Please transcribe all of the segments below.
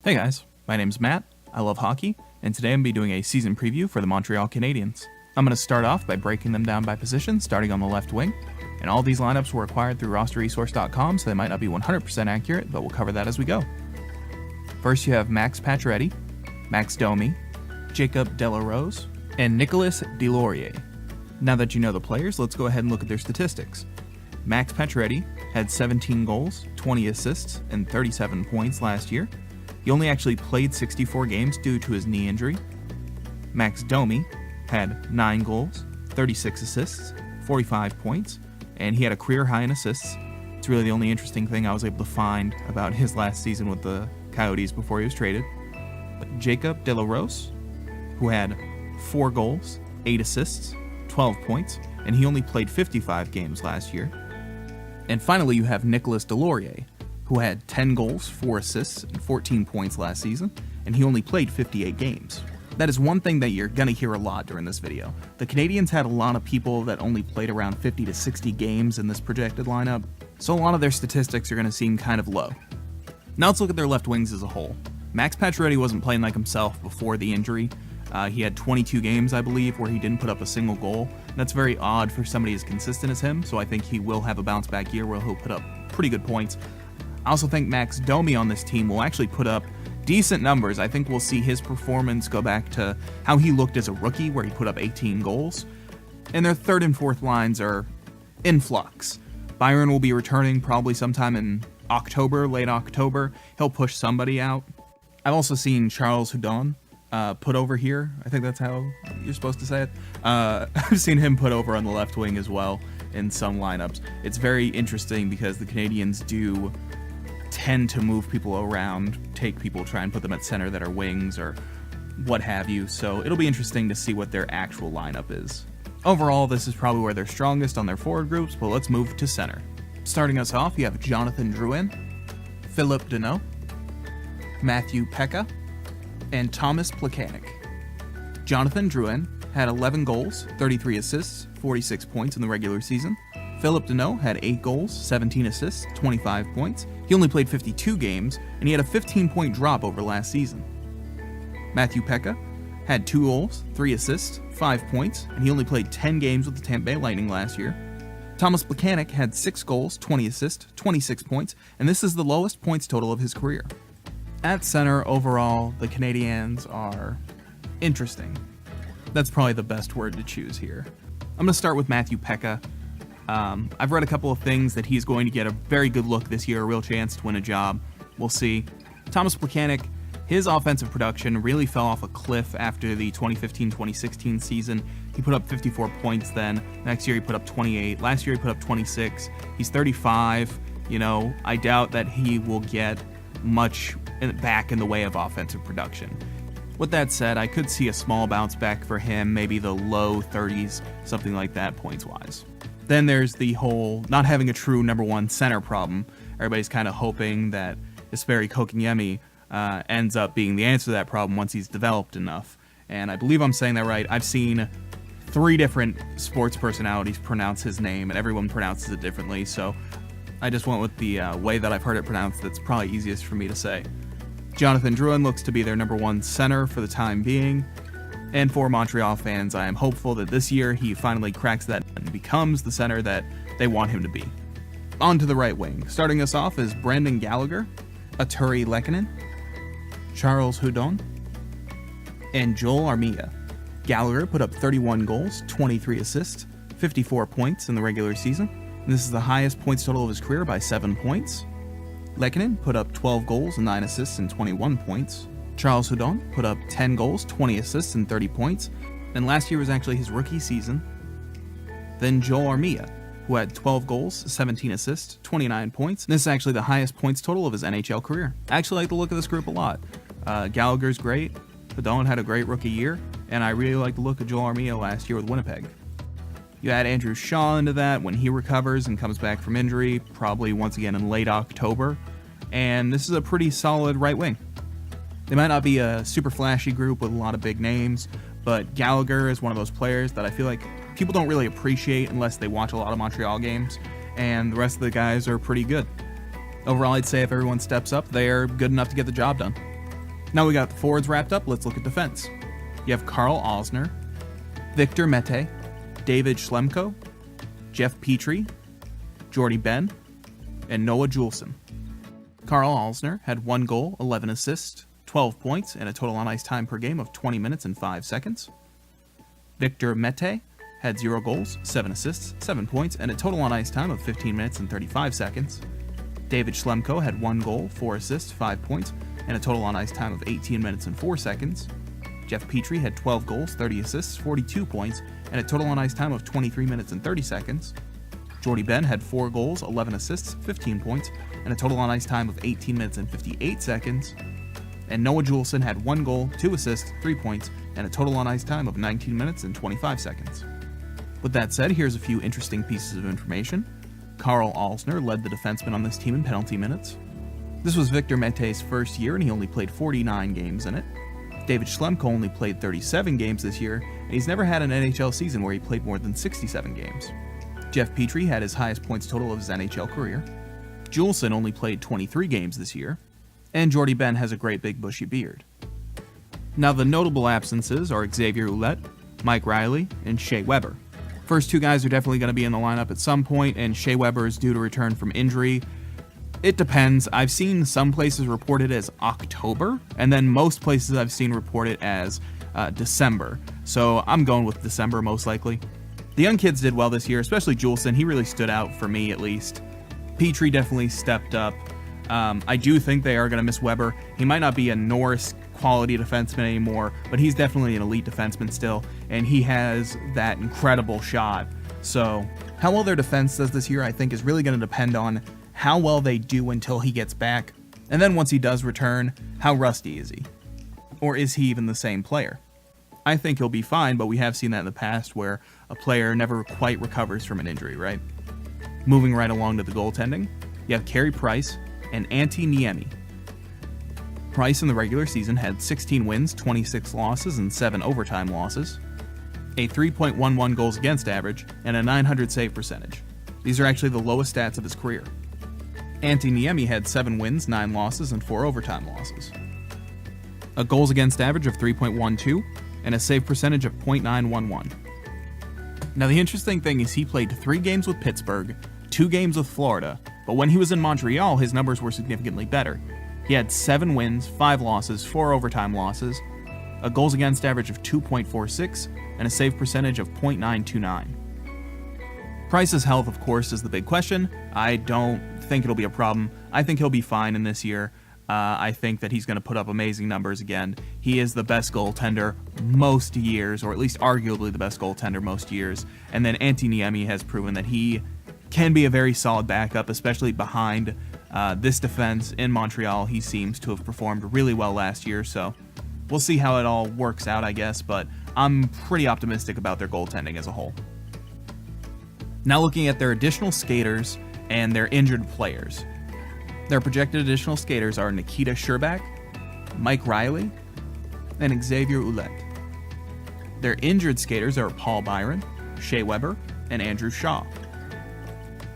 Hey guys, my name's Matt, I love hockey, and today I'm going to be doing a season preview for the Montreal Canadiens. I'm going to start off by breaking them down by position, starting on the left wing, and all these lineups were acquired through rosterresource.com, so they might not be 100% accurate, but we'll cover that as we go. First you have Max Pacioretty, Max Domi, Jacob Delarose, and Nicolas Deslauriers. Now that you know the players, let's go ahead and look at their statistics. Max Pacioretty had 17 goals, 20 assists, and 37 points last year. He only actually played 64 games due to his knee injury. Max Domi had 9 goals, 36 assists, 45 points, and he had a career high in assists. It's really the only interesting thing I was able to find about his last season with the Coyotes before he was traded. Jacob Delarose, who had 4 goals, 8 assists, 12 points, and he only played 55 games last year. And finally, you have Nicolas Deslauriers, who had 10 goals, 4 assists, and 14 points last season, and he only played 58 games. That is one thing that you're going to hear a lot during this video. The Canadiens had a lot of people that only played around 50 to 60 games in this projected lineup, so a lot of their statistics are going to seem kind of low. Now let's look at their left wings as a whole. Max Pacioretty wasn't playing like himself before the injury. He had 22 games, I believe, where he didn't put up a single goal. That's very odd for somebody as consistent as him, so I think he will have a bounce back year where he'll put up pretty good points. I also think Max Domi on this team will actually put up decent numbers. I think we'll see his performance go back to how he looked as a rookie, where he put up 18 goals. And their third and fourth lines are in flux. Byron will be returning probably sometime in October, late October. He'll push somebody out. I've also seen Charles Hudon put over here. I think that's how you're supposed to say it. I've seen him put over on the left wing as well in some lineups. It's very interesting because the Canadiens do tend to move people around, take people, try and put them at center that are wings or what have you, so it'll be interesting to see what their actual lineup is. Overall, this is probably where they're strongest on their forward groups, but let's move to center. Starting us off, you have Jonathan Drouin, Phillip Danault, Matthew Pekka, and Thomas Plekanec. Jonathan Drouin had 11 goals, 33 assists, 46 points in the regular season. Phillip Danault had 8 goals, 17 assists, 25 points. He only played 52 games, and he had a 15-point drop over last season. Matthew Pekka had 2 goals, 3 assists, 5 points, and he only played 10 games with the Tampa Bay Lightning last year. Thomas Plekanec had 6 goals, 20 assists, 26 points, and this is the lowest points total of his career. At center, overall, the Canadiens are interesting. That's probably the best word to choose here. I'm going to start with Matthew Pekka. I've read a couple of things that he's going to get a very good look this year, a real chance to win a job. We'll see. Thomas Plekanec, his offensive production really fell off a cliff after the 2015-2016 season. He put up 54 points then. Next year he put up 28. Last year he put up 26. He's 35. I doubt that he will get much back in the way of offensive production. With that said, I could see a small bounce back for him, maybe the low 30s, something like that points-wise. Then there's the whole not having a true number one center problem. Everybody's kind of hoping that Jesperi Kotkaniemi ends up being the answer to that problem once he's developed enough. And I believe I'm saying that right. I've seen 3 different sports personalities pronounce his name, and everyone pronounces it differently, so I just went with the way that I've heard it pronounced. That's probably easiest for me to say. Jonathan Drouin looks to be their number one center for the time being. And for Montreal fans, I am hopeful that this year he finally cracks that and becomes the center that they want him to be. On to the right wing. Starting us off is Brendan Gallagher, Artturi Lehkonen, Charles Hudon, and Joel Armia. Gallagher put up 31 goals, 23 assists, 54 points in the regular season. And this is the highest points total of his career by 7 points. Lehkonen put up 12 goals and 9 assists and 21 points. Charles Hudon put up 10 goals, 20 assists, and 30 points, and last year was actually his rookie season. Then Joel Armia, who had 12 goals, 17 assists, 29 points. This is actually the highest points total of his NHL career. I actually like the look of this group a lot. Gallagher's great, Hudon had a great rookie year, and I really like the look of Joel Armia last year with Winnipeg. You add Andrew Shaw into that when he recovers and comes back from injury, probably once again in late October, and this is a pretty solid right wing. They might not be a super flashy group with a lot of big names, but Gallagher is one of those players that I feel like people don't really appreciate unless they watch a lot of Montreal games, and the rest of the guys are pretty good. Overall, I'd say if everyone steps up, they're good enough to get the job done. Now we got the forwards wrapped up, let's look at defense. You have Karl Alzner, Victor Mete, David Schlemko, Jeff Petrie, Jordy Ben, and Noah Juulsen. Karl Alzner had 1 goal, 11 assists, 12 points, and a total on ice time per game of 20 minutes and 5 seconds. Victor Mete had 0 goals, 7 assists, 7 points, and a total on ice time of 15 minutes and 35 seconds. David Schlemko had 1 goal, 4 assists, 5 points, and a total on ice time of 18 minutes and 4 seconds. Jeff Petrie had 12 goals, 30 assists, 42 points, and a total on ice time of 23 minutes and 30 seconds. Jordy Ben had 4 goals, 11 assists, 15 points, and a total on ice time of 18 minutes and 58 seconds. And Noah Juulsen had 1 goal, 2 assists, 3 points, and a total on ice time of 19 minutes and 25 seconds. With that said, here's a few interesting pieces of information. Karl Alzner led the defenseman on this team in penalty minutes. This was Victor Mete's first year, and he only played 49 games in it. David Schlemko only played 37 games this year, and he's never had an NHL season where he played more than 67 games. Jeff Petrie had his highest points total of his NHL career. Juulsen only played 23 games this year, and Jordy Ben has a great big bushy beard. Now the notable absences are Xavier Ouellet, Mike Riley, and Shea Weber. First two guys are definitely going to be in the lineup at some point, and Shea Weber is due to return from injury. It depends. I've seen some places report it as October, and then most places I've seen report it as December. So I'm going with December most likely. The young kids did well this year, especially Juulsen. He really stood out for me at least. Petrie definitely stepped up. I do think they are going to miss Weber. He might not be a Norris quality defenseman anymore, but he's definitely an elite defenseman still, and he has that incredible shot. So how well their defense does this year, I think, is really going to depend on how well they do until he gets back, and then once he does return, how rusty is he? Or is he even the same player? I think he'll be fine, but we have seen that in the past where a player never quite recovers from an injury, right? Moving right along to the goaltending, you have Carey Price and Antti Niemi. Price in the regular season had 16 wins, 26 losses, and 7 overtime losses, a 3.11 goals against average, and a .900 save percentage. These are actually the lowest stats of his career. Antti Niemi had 7 wins, 9 losses, and 4 overtime losses, a goals against average of 3.12, and a save percentage of .911. Now the interesting thing is he played 3 games with Pittsburgh, 2 games with Florida, but when he was in Montreal, his numbers were significantly better. He had 7 wins, 5 losses, 4 overtime losses, a goals against average of 2.46, and a save percentage of .929. Price's health, of course, is the big question. I don't think it'll be a problem. I think he'll be fine in this year. I think that he's going to put up amazing numbers again. He is the best goaltender most years, or at least arguably the best goaltender most years. And then Antti Niemi has proven that he can be a very solid backup, especially behind this defense in Montreal. He seems to have performed really well last year, so we'll see how it all works out, I guess, but I'm pretty optimistic about their goaltending as a whole. Now looking at their additional skaters and their injured players. Their projected additional skaters are Nikita Scherbak, Mike Riley, and Xavier Ouellet. Their injured skaters are Paul Byron, Shea Weber, and Andrew Shaw.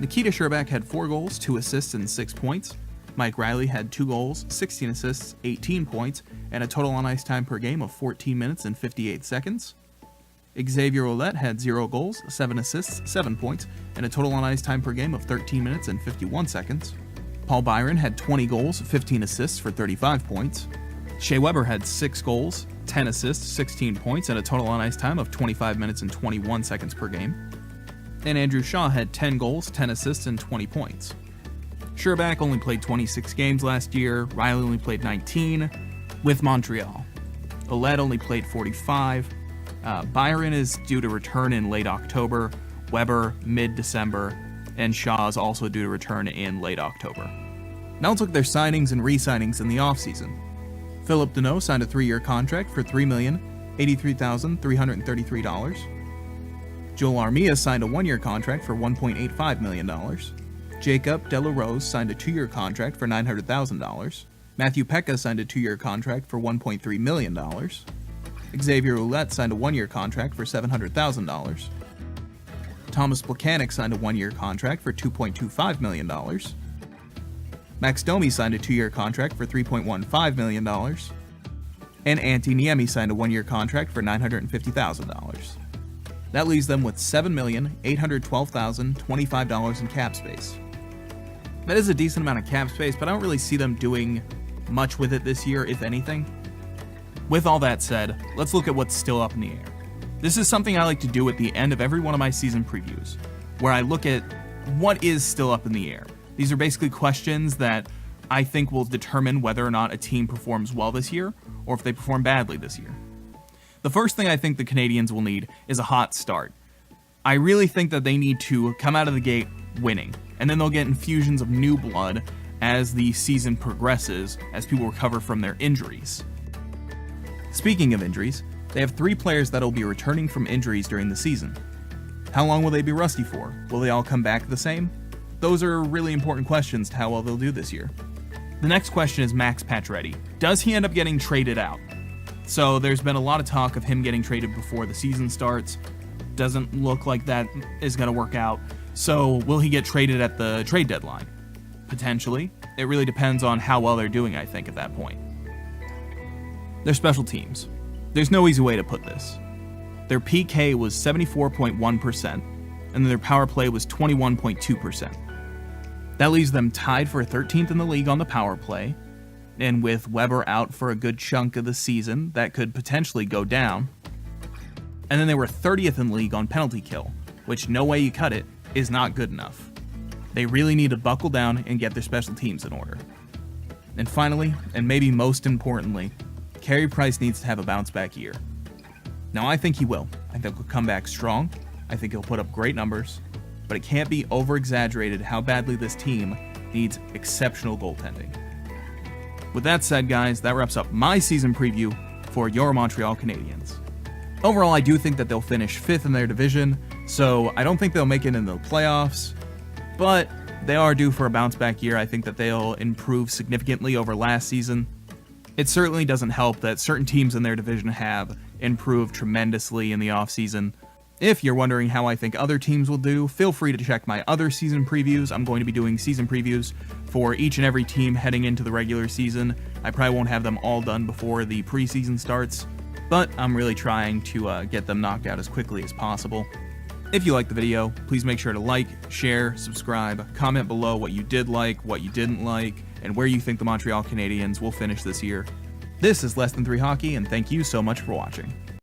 Nikita Scherbak had 4 goals, 2 assists, and 6 points. Mike Riley had 2 goals, 16 assists, 18 points, and a total on ice time per game of 14 minutes and 58 seconds. Xavier Ouellet had 0 goals, 7 assists, 7 points, and a total on ice time per game of 13 minutes and 51 seconds. Paul Byron had 20 goals, 15 assists for 35 points. Shea Weber had 6 goals, 10 assists, 16 points, and a total on ice time of 25 minutes and 21 seconds per game. And Andrew Shaw had 10 goals, 10 assists, and 20 points. Scherbak only played 26 games last year, Riley only played 19 with Montreal. Ouellet only played 45. Byron is due to return in late October, Weber mid-December, and Shaw is also due to return in late October. Now let's look at their signings and re-signings in the offseason. Philip Deneau signed a 3-year contract for $3,083,333. Joel Armia signed a 1-year contract for $1.85 million. Jacob Delarose signed a 2-year contract for $900,000. Matthew Pekka signed a 2-year contract for $1.3 million. Xavier Ouellet signed a 1-year contract for $700,000. Thomas Plekanec signed a 1-year contract for $2.25 million. Max Domi signed a 2-year contract for $3.15 million. and Antti Niemi signed a one-year contract for $950,000. That leaves them with $7,812,025 in cap space. That is a decent amount of cap space, but I don't really see them doing much with it this year, if anything. With all that said, let's look at what's still up in the air. This is something I like to do at the end of every one of my season previews, where I look at what is still up in the air. These are basically questions that I think will determine whether or not a team performs well this year, or if they perform badly this year. The first thing I think the Canadiens will need is a hot start. I really think that they need to come out of the gate winning, and then they'll get infusions of new blood as the season progresses, as people recover from their injuries. Speaking of injuries, they have 3 players that will be returning from injuries during the season. How long will they be rusty for? Will they all come back the same? Those are really important questions to how well they'll do this year. The next question is Max Pacioretty. Does he end up getting traded out? So there's been a lot of talk of him getting traded before the season starts. Doesn't look like that is going to work out. So will he get traded at the trade deadline? Potentially. It really depends on how well they're doing, I think, at that point. Their special teams. There's no easy way to put this. Their PK was 74.1%, and then their power play was 21.2%. That leaves them tied for 13th in the league on the power play, and with Weber out for a good chunk of the season, that could potentially go down. And then they were 30th in the league on penalty kill, which no way you cut it is not good enough. They really need to buckle down and get their special teams in order. And finally, and maybe most importantly, Carey Price needs to have a bounce-back year. Now, I think he will. I think he'll come back strong. I think he'll put up great numbers. But it can't be over-exaggerated how badly this team needs exceptional goaltending. With that said, guys, that wraps up my season preview for your Montreal Canadiens. Overall, I do think that they'll finish 5th in their division, so I don't think they'll make it into the playoffs, but they are due for a bounce-back year. I think that they'll improve significantly over last season. It certainly doesn't help that certain teams in their division have improved tremendously in the offseason. If you're wondering how I think other teams will do, feel free to check my other season previews. I'm going to be doing season previews for each and every team heading into the regular season. I probably won't have them all done before the preseason starts, but I'm really trying to get them knocked out as quickly as possible. If you liked the video, please make sure to like, share, subscribe, comment below what you did like, what you didn't like, and where you think the Montreal Canadiens will finish this year. This is Less Than 3 Hockey, and thank you so much for watching.